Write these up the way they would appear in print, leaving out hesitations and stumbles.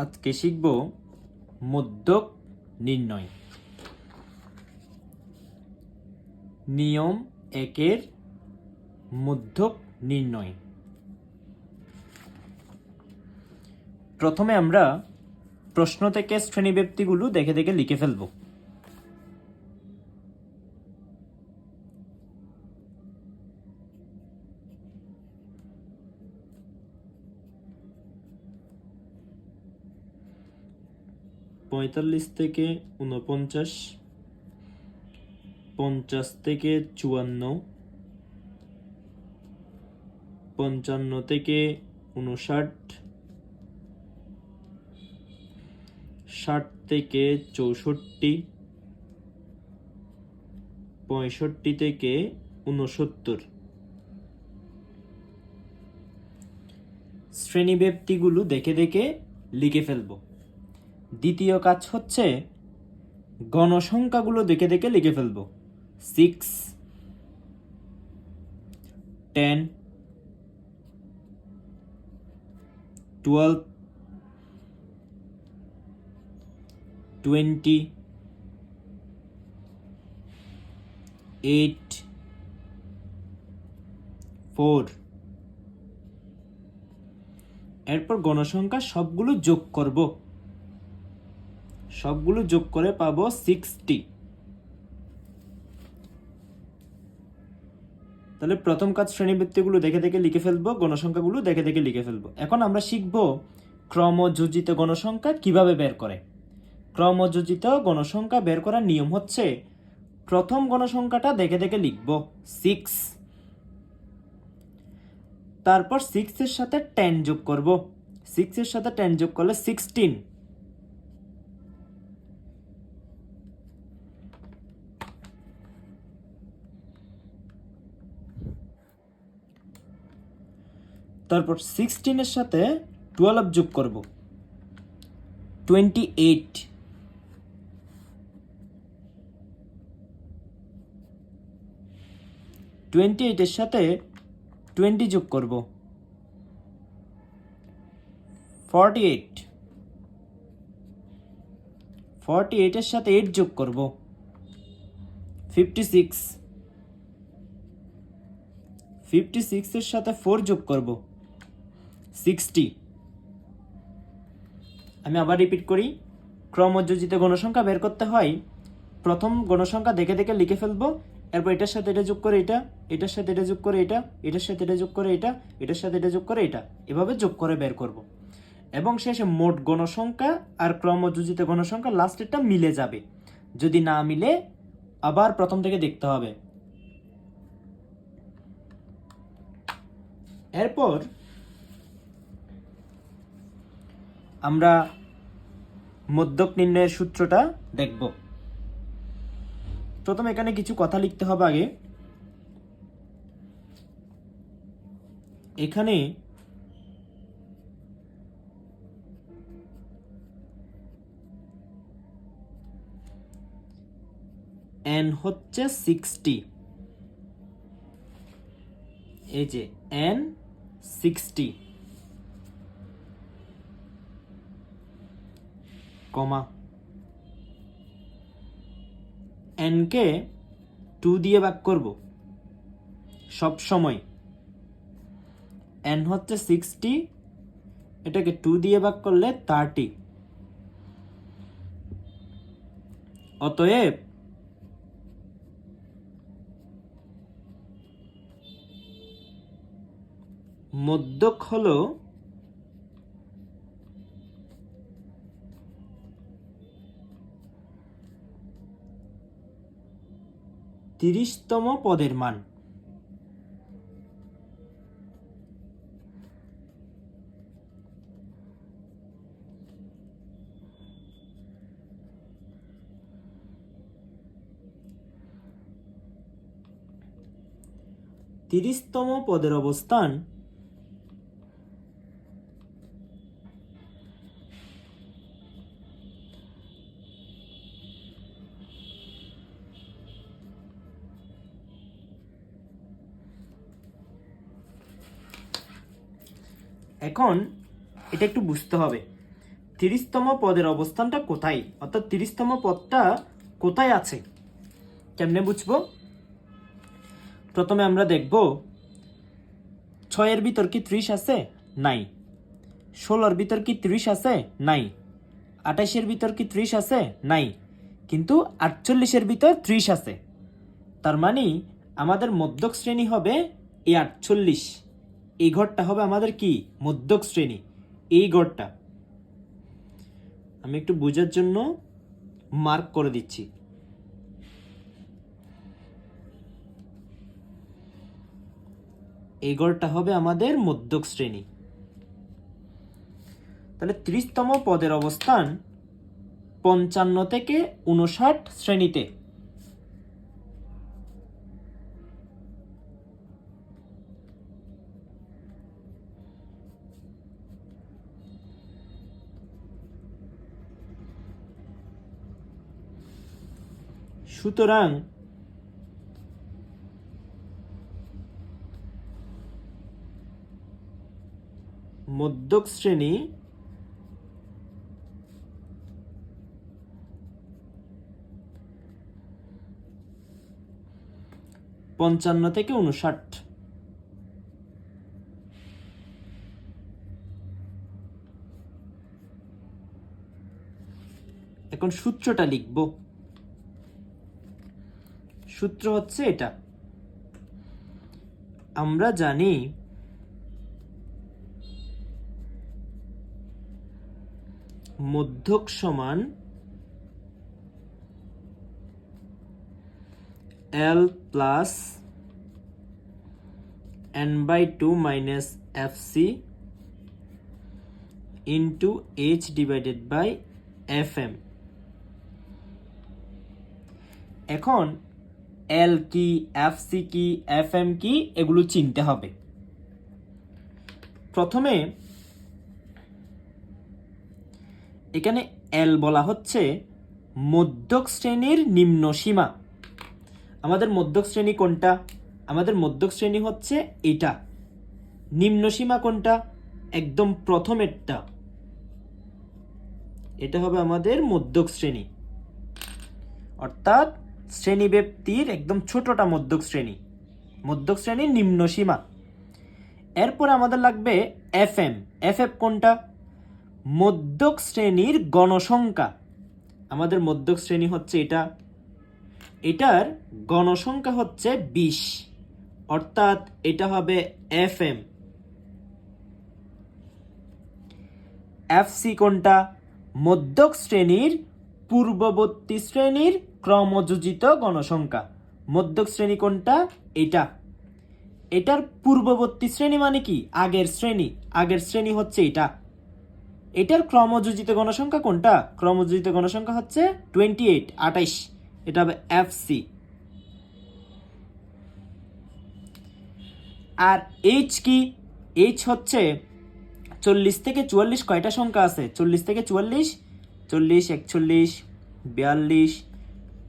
আজকে শিখব মধ্যক নির্ণয়। নিয়ম একের মধ্যক নির্ণয়। প্রথমে আমরা প্রশ্ন থেকে শ্রেণীব্যক্তিগুলো দেখে দেখে লিখে ফেলব। পঁয়তাল্লিশ থেকে 49, 50 থেকে 54, 55 থেকে 59, 60 থেকে 64, 65 থেকে 69 শ্রেণীব্যক্তিগুলো দেখে দেখে লিখে ফেলব। দ্বিতীয় কাজ হচ্ছে গণসংখ্যাগুলো দেখে দেখে লিখে ফেলব। 6, 10, 12, 20, 8, 4। এরপর গণসংখ্যা সবগুলো যোগ করব। সবগুলো যোগ করে পাবো 60। তাহলে প্রথম কাজ শ্রেণীবৃত্তিগুলো দেখে দেখে লিখে ফেলবো, গণসংখ্যাগুলো দেখে দেখে লিখে ফেলবো। এখন আমরা শিখব ক্রমযোজিত গণসংখ্যা কিভাবে বের করে। ক্রমযোজিত গণসংখ্যা বের করার নিয়ম হচ্ছে প্রথম গণসংখ্যাটা দেখে দেখে লিখব 6, তারপর 6 এর সাথে 10 যোগ করব। 6 এর সাথে 10 যোগ করলে 16। তারপর 16 এর সাথে 12 যোগ করব, 28। 28 এর সাথে 20 যোগ করব, 48। 48 এর সাথে 8 যোগ করব, 56। 56 এর সাথে 4 যোগ করব, 60। আমি আবার রিপিট করি, ক্রমযোজিত গণসংখ্যা বের করতে হয় প্রথম গণসংখ্যা দেখে দেখে লিখে ফেলবো, এরপর এটার সাথে এটা যোগ করে এটা, এটার সাথে এটা যোগ করে এটা, এটার সাথে এটা যোগ করে এটা, এটার সাথে এটা যোগ করে এটা, এভাবে যোগ করে বের করব। এবং শেষে মোট গণসংখ্যা আর ক্রমযোজিত গণসংখ্যা লাস্টেরটা মিলে যাবে। যদি না মিলে আবার প্রথম থেকে দেখতে হবে। এরপর আমরা মধ্যক নির্ণয়ের সূত্রটা দেখব। প্রথমে এখানে কিছু কথা লিখতে হবে আগে। এখানে n হচ্ছে 60, এই যে n 60, কমা n কে 2 দিয়ে ভাগ করব সব সময়। n হচ্ছে 60, এটাকে 2 দিয়ে ভাগ করলে 30। অতএব মধ্যক হলো 30তম পদের মান। তিরিশতম পদের অবস্থান এখন এটা একটু বুঝতে হবে। 30তম পদের অবস্থানটা কোথায়, অর্থাৎ 30তম পদটা কোথায় আছে কেমনে বুঝবো? প্রথমে আমরা দেখব 6-এর ভিতর কি 30 আছে? নাই। 16-র ভিতর কি 30 আছে? নাই। 28-এর ভিতর কি 30 আছে? নাই। কিন্তু 48-এর ভিতর 30 আছে। তার মানে আমাদের মধ্যক শ্রেণী হবে এই 48। এই ঘরটা হবে আমাদের কি মধ্যক শ্রেণী, এই ঘরটা। আমি একটু বোঝার জন্য মার্ক করে দিচ্ছি। এই ঘরটা হবে আমাদের মধ্যক শ্রেণী। তাহলে 30তম পদের অবস্থান 55 থেকে 59 শ্রেণীতে। সুতরাং মধ্যক শ্রেণী পঞ্চান্ন থেকে 59। এখন সূত্রটা লিখব। সূত্র হচ্ছে এটা, আমরা জানি মধ্যক সমান L plus n/2 minus FC into H divided by FM। এখন L কি, FC কি, FM কি, এগুলো চিনতে হবে। প্রথমে এখানে L বলা হচ্ছে মধ্যক শ্রেণীর নিম্ন সীমা। আমাদের মধ্যক শ্রেণী কোনটা? আমাদের মধ্যক শ্রেণী হচ্ছে এটা। নিম্ন সীমা কোনটা? একদম প্রথমেরটা, এটা হবে আমাদের মধ্যক শ্রেণী, অর্থাৎ শ্রেণীব্যাপ্তির একদম ছোটটা মধ্যক শ্রেণী, মধ্যক শ্রেণীর নিম্ন সীমা। এরপর আমাদের লাগবে FM। FF কোনটা? মধ্যক শ্রেণীর গণসংখ্যা। আমাদের মধ্যক শ্রেণী হচ্ছে এটা, এটার গণসংখ্যা হচ্ছে 20, অর্থাৎ এটা হবে FM। FC কোনটা? মধ্যক শ্রেণীর পূর্ববর্তী শ্রেণীর ক্রমযোজিত গণসংখ্যা। মধ্যক শ্রেণী কোনটা? এটা। এটার পূর্ববর্তী শ্রেণী মানে কি? আগের শ্রেণী। আগের শ্রেণী হচ্ছে এটা। এটার ক্রমযোজিত গণসংখ্যা কোনটা? ক্রমযোজিত গণসংখ্যা হচ্ছে 28, 28। এটা হবে FC। আর H কি? H হচ্ছে 40 থেকে 44 কয়টা সংখ্যা আছে? 40 থেকে 44, 40, 41, 42,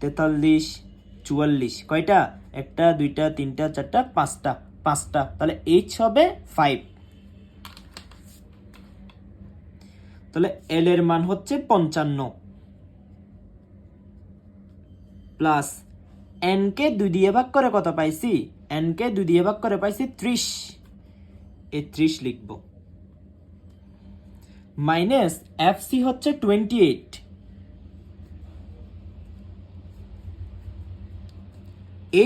43, 44, কয়টা? একটা, দুইটা, তিনটা, চারটা, পাঁচটা, পাঁচটা। তাহলে H হবে 5। তাহলে L এর মান হচ্ছে 55 প্লাস N কে 2 দিয়ে ভাগ করে কত পাইছি? N কে 2 দিয়ে ভাগ করে পাইছি 30। এই 30 লিখব। মাইনাস FC হচ্ছে 28।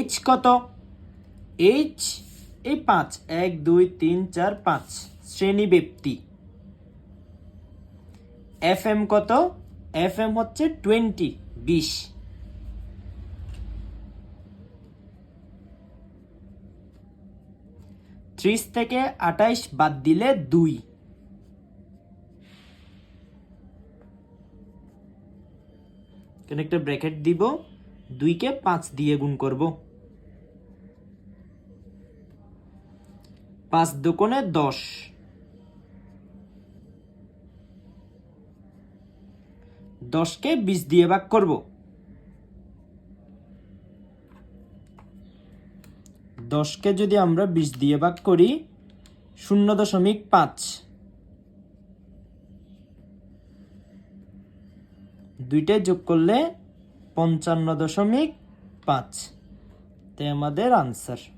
H কত? H এই 5, 1 2 3 4 5 শ্রেণীব্যাপ্তি। FM কত? FM হচ্ছে 20, 20। থেকে 28 বাদ দিলে 2। এখানে একটা ব্র্যাকেট দিব, 2 কে 5 দিয়ে গুণ করব। 5 দুগুণে 10, 10 কে 20 দিয়ে ভাগ করব। 10 কে যদি আমরা 20 দিয়ে ভাগ করি 0.5, দুইটাই যোগ করলে 55.5, তাই আমাদের আনসার।